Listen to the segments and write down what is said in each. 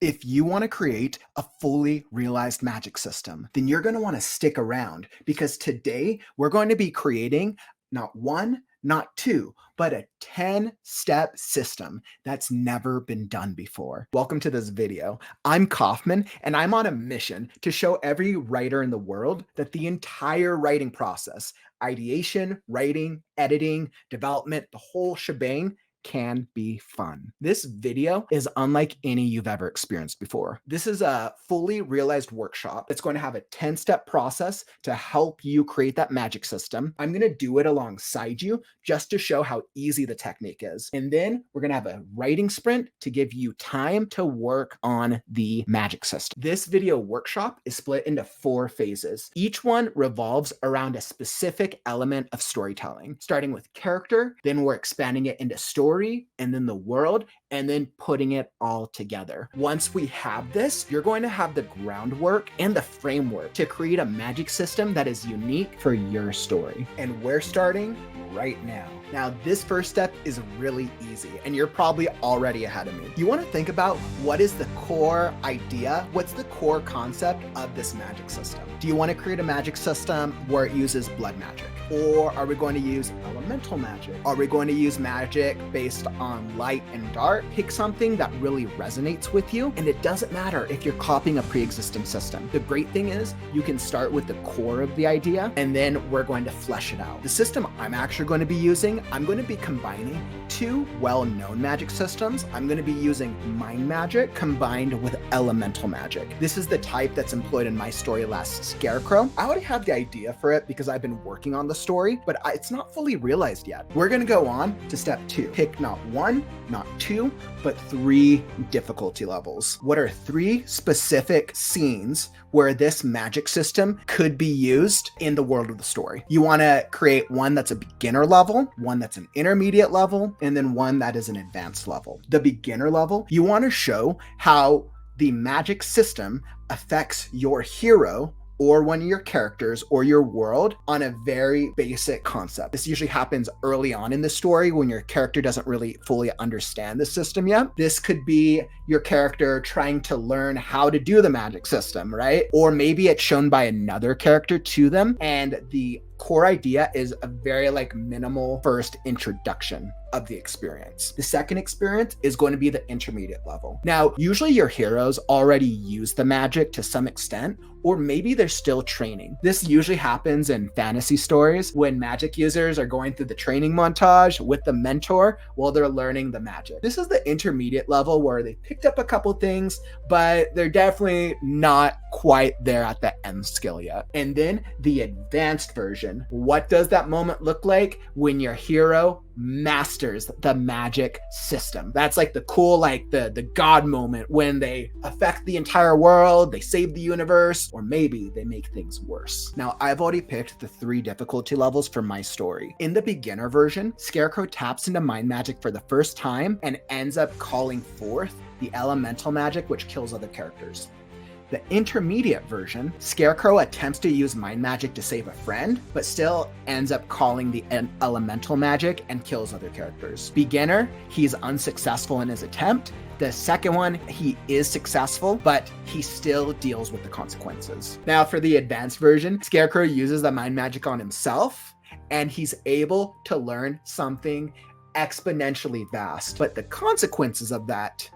If you want to create a fully realized magic system, then you're going to want to stick around because today we're going to be creating not one, not two, but a 10-step system that's never been done before. Welcome to this video. I'm Kauffman, and I'm on a mission to show every writer in the world that the entire writing process, ideation, writing, editing, development, the whole shebang, can be fun. This video is unlike any you've ever experienced before. This is a fully realized workshop. It's going to have a 10-step process to help you create that magic system. I'm going to do it alongside you just to show how easy the technique is. And then we're going to have a writing sprint to give you time to work on the magic system. This video workshop is split into 4 phases. Each one revolves around a specific element of storytelling, starting with character, then we're expanding it into story, and then the world, and then putting it all together. Once we have this, you're going to have the groundwork and the framework to create a magic system that is unique for your story. And we're starting right now. Now, this first step is really easy, and you're probably already ahead of me. You want to think about what is the core idea, what's the core concept of this magic system? Do you want to create a magic system where it uses blood magic? Or are we going to use elemental magic? Are we going to use magic based on light and dark? Pick something that really resonates with you, and it doesn't matter if you're copying a pre-existing system. The great thing is you can start with the core of the idea, and then we're going to flesh it out. The system I'm actually going to be using, I'm going to be combining 2 well-known magic systems. I'm going to be using mind magic combined with elemental magic. This is the type that's employed in my story Last Scarecrow. I already have the idea for it because I've been working on the story, but it's not fully realized yet. We're going to go on to step 2. Pick not 1, not 2, but 3 difficulty levels. What are 3 specific scenes where this magic system could be used in the world of the story? You want to create one that's a beginner level, one that's an intermediate level, and then one that is an advanced level. The beginner level, you want to show how the magic system affects your hero or one of your characters or your world on a very basic concept. This usually happens early on in the story when your character doesn't really fully understand the system yet. This could be your character trying to learn how to do the magic system, right? Or maybe it's shown by another character to them, and the core idea is a very minimal first introduction of the experience. The second experience is going to be the intermediate level. Now, usually your heroes already use the magic to some extent, or maybe they're still training. This usually happens in fantasy stories when magic users are going through the training montage with the mentor while they're learning the magic. This is the intermediate level where they picked up a couple things, but they're definitely not quite there at the end skill yet. And then the advanced version. What does that moment look like when your hero masters the magic system? That's like the cool, the God moment when they affect the entire world, they save the universe, or maybe they make things worse. Now, I've already picked the 3 difficulty levels for my story. In the beginner version, Scarecrow taps into mind magic for the first time and ends up calling forth the elemental magic, which kills other characters. The intermediate version, Scarecrow attempts to use mind magic to save a friend, but still ends up calling the elemental magic and kills other characters. Beginner, he's unsuccessful in his attempt. The second one, he is successful, but he still deals with the consequences. Now, for the advanced version, Scarecrow uses the mind magic on himself, and he's able to learn something exponentially vast. But the consequences of that,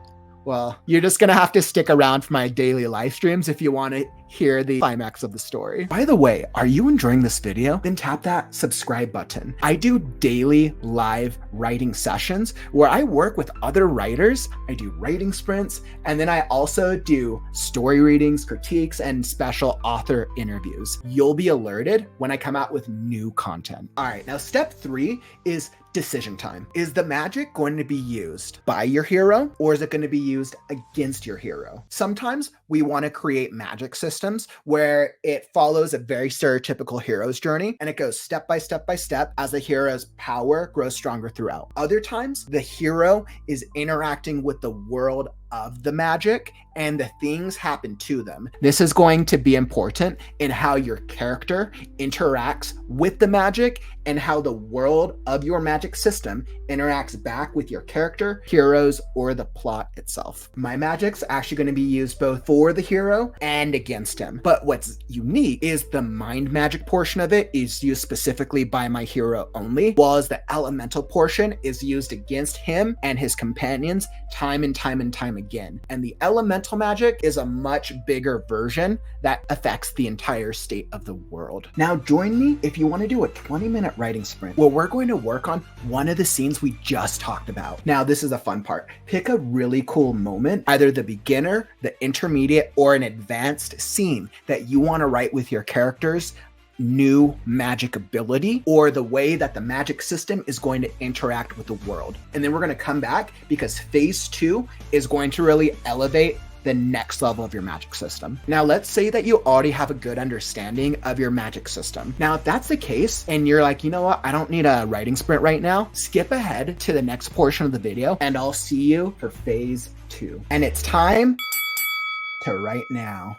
well, you're just going to have to stick around for my daily live streams if you want to hear the climax of the story. By the way, are you enjoying this video? Then tap that subscribe button. I do daily live writing sessions where I work with other writers. I do writing sprints, and then I also do story readings, critiques, and special author interviews. You'll be alerted when I come out with new content. All right, now step 3 is decision time. Is the magic going to be used by your hero, or is it going to be used against your hero? Sometimes we want to create magic systems where it follows a very stereotypical hero's journey and it goes step by step by step as the hero's power grows stronger throughout. Other times, the hero is interacting with the world of the magic and the things happen to them. This is going to be important in how your character interacts with the magic and how the world of your magic system interacts back with your character, heroes, or the plot itself. My magic's actually going to be used both for the hero and against him. But what's unique is the mind magic portion of it is used specifically by my hero only, while as the elemental portion is used against him and his companions time and time and time again. And the elemental magic is a much bigger version that affects the entire state of the world. Now join me if you want to do a 20-minute writing sprint where we're going to work on one of the scenes we just talked about. Now this is a fun part. Pick a really cool moment, either the beginner, the intermediate, or an advanced scene that you want to write with your characters' new magic ability or the way that the magic system is going to interact with the world. And then we're going to come back because phase 2 is going to really elevate the next level of your magic system. Now, let's say that you already have a good understanding of your magic system. Now, if that's the case and you're like, you know what, I don't need a writing sprint right now, skip ahead to the next portion of the video and I'll see you for phase 2. And it's time to write now.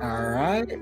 All right.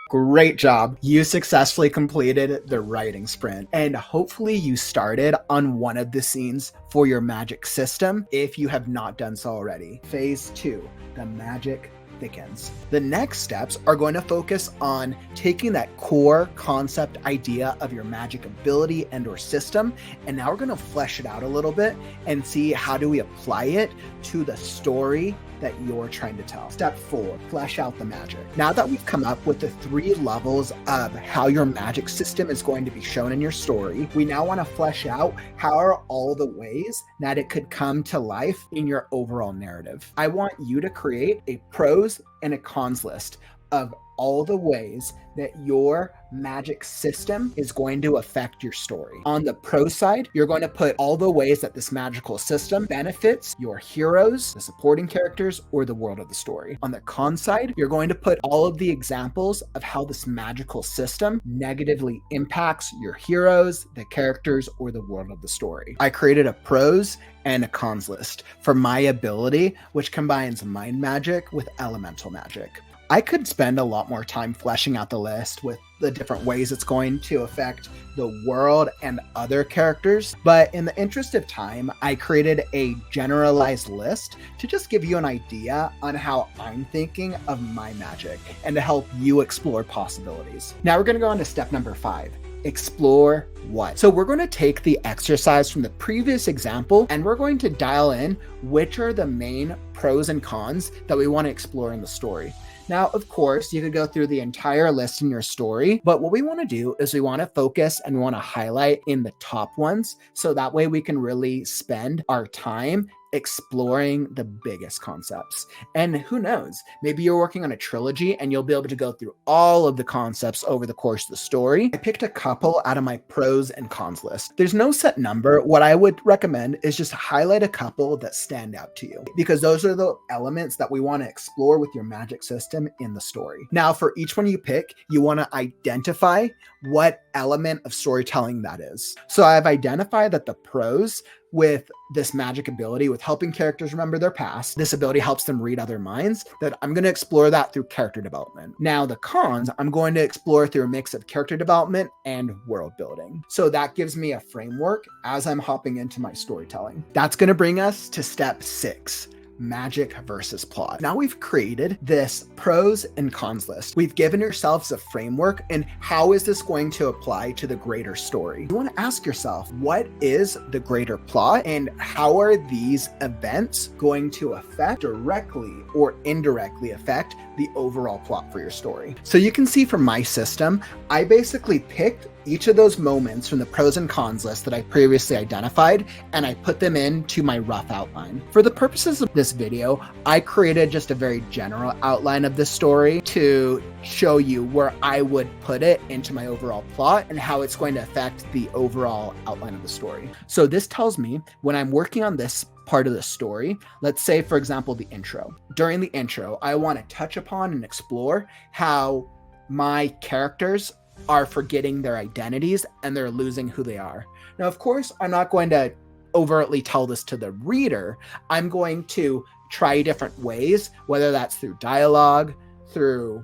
Great job. You successfully completed the writing sprint, and hopefully you started on one of the scenes for your magic system if you have not done so already. Phase 2, the magic thickens. The next steps are going to focus on taking that core concept idea of your magic ability and or system, and now we're going to flesh it out a little bit and see how do we apply it to the story that you're trying to tell. Step 4, flesh out the magic. Now that we've come up with the 3 levels of how your magic system is going to be shown in your story, we now want to flesh out how are all the ways that it could come to life in your overall narrative. I want you to create a pros and a cons list of all the ways that your magic system is going to affect your story. On the pro side, you're going to put all the ways that this magical system benefits your heroes, the supporting characters, or the world of the story. On the con side, you're going to put all of the examples of how this magical system negatively impacts your heroes, the characters, or the world of the story. I created a pros and a cons list for my ability, which combines mind magic with elemental magic. I could spend a lot more time fleshing out the list with the different ways it's going to affect the world and other characters, but in the interest of time, I created a generalized list to just give you an idea on how I'm thinking of my magic and to help you explore possibilities. Now we're going to go on to step number 5. Explore what? So we're going to take the exercise from the previous example and we're going to dial in which are the main pros and cons that we want to explore in the story. Now, of course, you could go through the entire list in your story, but what we want to do is we want to focus and we want to highlight in the top ones. So that way we can really spend our time exploring the biggest concepts. And who knows, maybe you're working on a trilogy and you'll be able to go through all of the concepts over the course of the story. I picked a couple out of my pros and cons list. There's no set number. What I would recommend is just highlight a couple that stand out to you, because those are the elements that we want to explore with your magic system in the story. Now, for each one you pick, you want to identify what element of storytelling that is. So I've identified that the pros with this magic ability, with helping characters remember their past, this ability helps them read other minds, that I'm going to explore that through character development. Now the cons, I'm going to explore through a mix of character development and world building. So that gives me a framework as I'm hopping into my storytelling. That's going to bring us to step 6. Magic versus plot. Now we've created this pros and cons list. We've given yourselves a framework, and how is this going to apply to the greater story? You want to ask yourself, what is the greater plot and how are these events going to affect directly or indirectly affect the overall plot for your story? So you can see from my system, I basically picked each of those moments from the pros and cons list that I previously identified, and I put them into my rough outline. For the purposes of this video, I created just a very general outline of this story to show you where I would put it into my overall plot and how it's going to affect the overall outline of the story. So this tells me when I'm working on this part of the story, let's say, for example, the intro. During the intro, I want to touch upon and explore how my characters are forgetting their identities and they're losing who they are. Now, of course, I'm not going to overtly tell this to the reader. I'm going to try different ways, whether that's through dialogue, through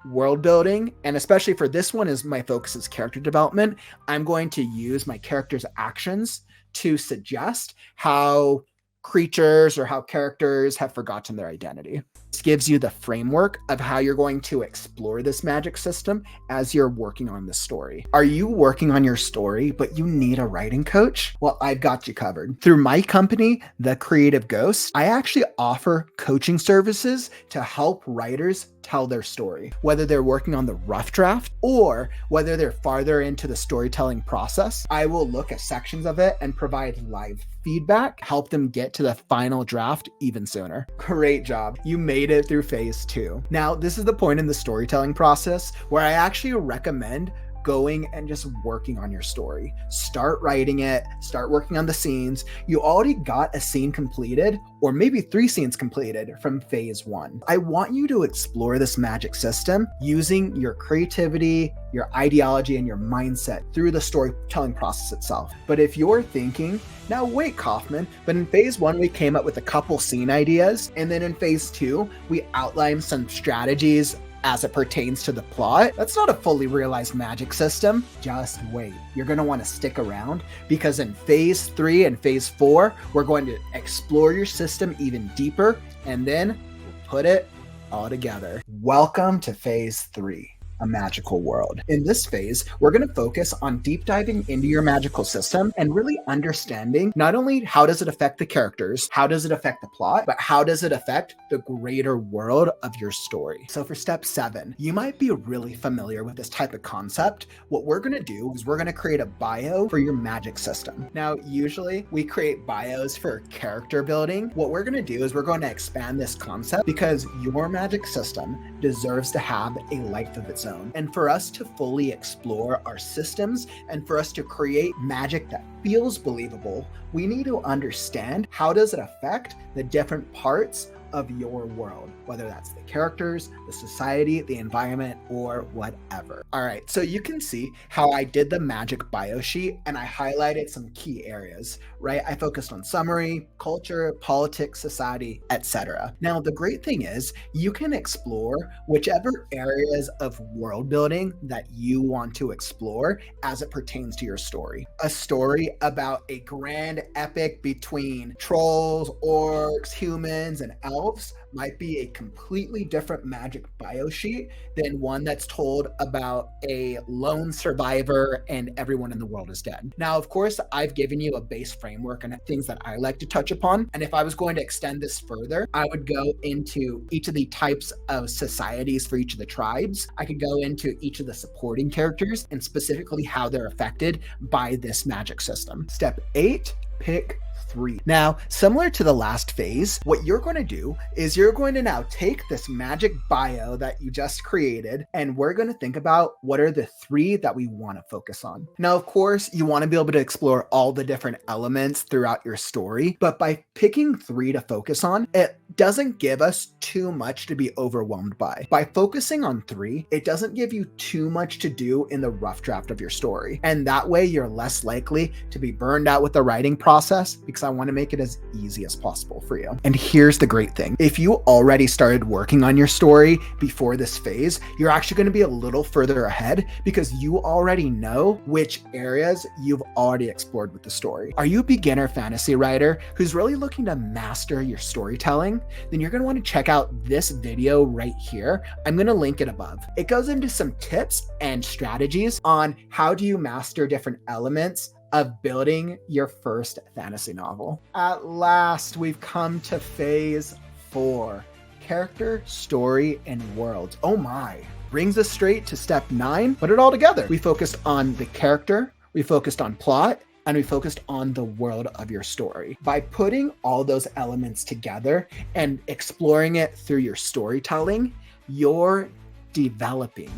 world building, and especially for this one, is my focus is character development. I'm going to use my character's actions to suggest how creatures or how characters have forgotten their identity. This gives you the framework of how you're going to explore this magic system as you're working on the story. Are you working on your story, but you need a writing coach? Well, I've got you covered. Through my company, The Creative Ghost, I actually offer coaching services to help writers tell their story, whether they're working on the rough draft or whether they're farther into the storytelling process. I will look at sections of it and provide live feedback, help them get to the final draft even sooner. Great job. You made it through phase 2. Now, this is the point in the storytelling process where I actually recommend going and just working on your story. Start writing it, start working on the scenes. You already got a scene completed, or maybe 3 scenes completed from phase 1. I want you to explore this magic system using your creativity, your ideology, and your mindset through the storytelling process itself. But if you're thinking, now wait, Kauffman, but in phase 1, we came up with a couple scene ideas, and then in phase 2, we outlined some strategies as it pertains to the plot. That's not a fully realized magic system. Just wait. You're going to want to stick around, because in phase 3 and phase 4, we're going to explore your system even deeper, and then we'll put it all together. Welcome to phase 3. A magical world. In this phase, we're going to focus on deep diving into your magical system and really understanding not only how does it affect the characters, how does it affect the plot, but how does it affect the greater world of your story. So for step 7, you might be really familiar with this type of concept. What we're going to do is we're going to create a bio for your magic system. Now, usually we create bios for character building. What we're going to do is we're going to expand this concept, because your magic system deserves to have a life of its own. And for us to fully explore our systems and for us to create magic that feels believable, we need to understand how does it affect the different parts of your world, whether that's the characters, the society, the environment, or whatever. All right, so you can see how I did the magic bio sheet and I highlighted some key areas, right? I focused on summary, culture, politics, society, etc. Now, the great thing is you can explore whichever areas of world building that you want to explore as it pertains to your story. A story about a grand epic between trolls, orcs, humans, and elves might be a completely different magic bio sheet than one that's told about a lone survivor and everyone in the world is dead. Now, of course, I've given you a base framework and things that I like to touch upon. And if I was going to extend this further, I would go into each of the types of societies for each of the tribes. I could go into each of the supporting characters and specifically how they're affected by this magic system. Step 8, pick 3. Now, similar to the last phase, what you're going to do is you're going to now take this magic bio that you just created, and we're going to think about what are the 3 that we want to focus on. Now, of course, you want to be able to explore all the different elements throughout your story, but by picking 3 to focus on, it doesn't give us too much to be overwhelmed by. By focusing on 3, it doesn't give you too much to do in the rough draft of your story. And that way you're less likely to be burned out with the writing process, because I want to make it as easy as possible for you. And here's the great thing. If you already started working on your story before this phase, you're actually going to be a little further ahead, because you already know which areas you've already explored with the story. Are you a beginner fantasy writer who's really looking to master your storytelling? Then you're going to want to check out this video right here. I'm going to link it above. It goes into some tips and strategies on how do you master different elements of building your first fantasy novel. At last, we've come to phase 4, character, story, and worlds. Oh my, brings us straight to step 9. Put it all together. We focused on the character, we focused on plot, and we focused on the world of your story. By putting all those elements together and exploring it through your storytelling, you're developing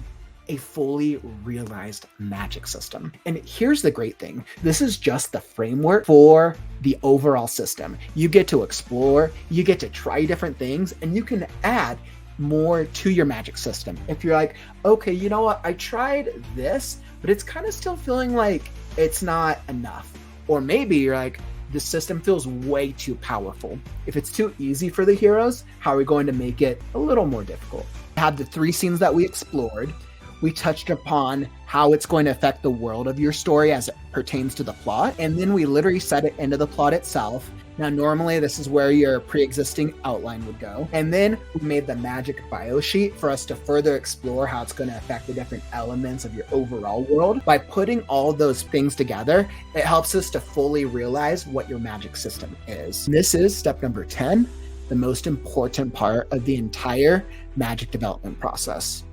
a fully realized magic system. And here's the great thing. This is just the framework for the overall system. You get to explore, you get to try different things, and you can add more to your magic system. If you're like, okay, you know what? I tried this, but it's kind of still feeling like it's not enough. Or maybe you're like, the system feels way too powerful. If it's too easy for the heroes, how are we going to make it a little more difficult? We had the 3 scenes that we explored. We touched upon how it's going to affect the world of your story as it pertains to the plot. And then we literally set it into the plot itself. Now, normally this is where your pre-existing outline would go. And then we made the magic bio sheet for us to further explore how it's going to affect the different elements of your overall world. By putting all those things together, it helps us to fully realize what your magic system is. And this is step number 10, the most important part of the entire magic development process.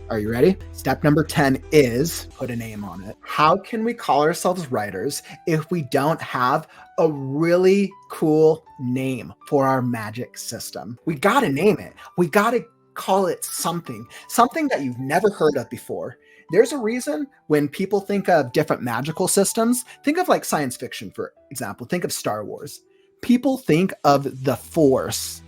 Are you ready? Step number 10 is put a name on it. How can we call ourselves writers if we don't have a really cool name for our magic system? We got to name it. We got to call it something that you've never heard of before. There's a reason when people think of different magical systems, think of like science fiction, for example, think of Star Wars. People think of the Force,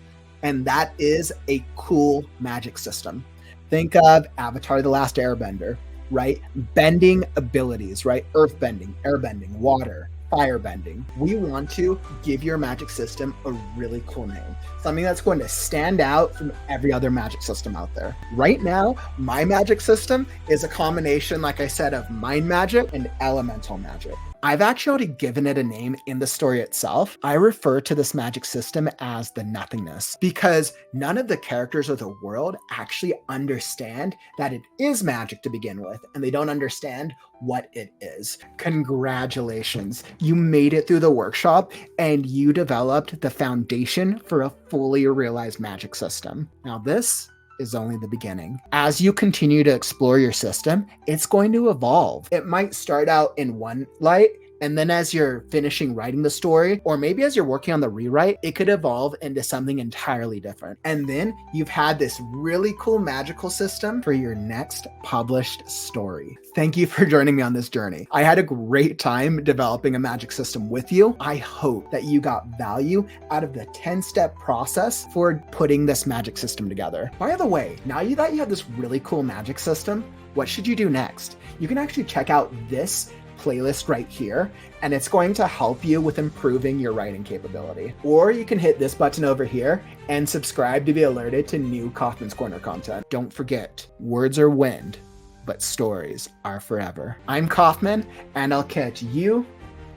and that is a cool magic system. Think of Avatar: The Last Airbender, right? Bending abilities, right? Earth bending, air bending, water, fire bending. We want to give your magic system a really cool name, something that's going to stand out from every other magic system out there. Right now, my magic system is a combination, like I said, of mind magic and elemental magic. I've actually already given it a name in the story itself. I refer to this magic system as the nothingness because none of the characters of the world actually understand that it is magic to begin with, and they don't understand what it is. Congratulations. You made it through the workshop and you developed the foundation for a fully realized magic system. Now this is only the beginning. As you continue to explore your system, it's going to evolve. It might start out in one light, and then as you're finishing writing the story, or maybe as you're working on the rewrite, it could evolve into something entirely different. And then you've had this really cool magical system for your next published story. Thank you for joining me on this journey. I had a great time developing a magic system with you. I hope that you got value out of the 10-step process for putting this magic system together. By the way, now that you have this really cool magic system, what should you do next? You can actually check out this playlist right here, and it's going to help you with improving your writing capability. Or you can hit this button over here and subscribe to be alerted to new Kauffman's Corner content. Don't forget, words are wind, but stories are forever. I'm Kauffman, and I'll catch you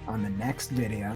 on the next video.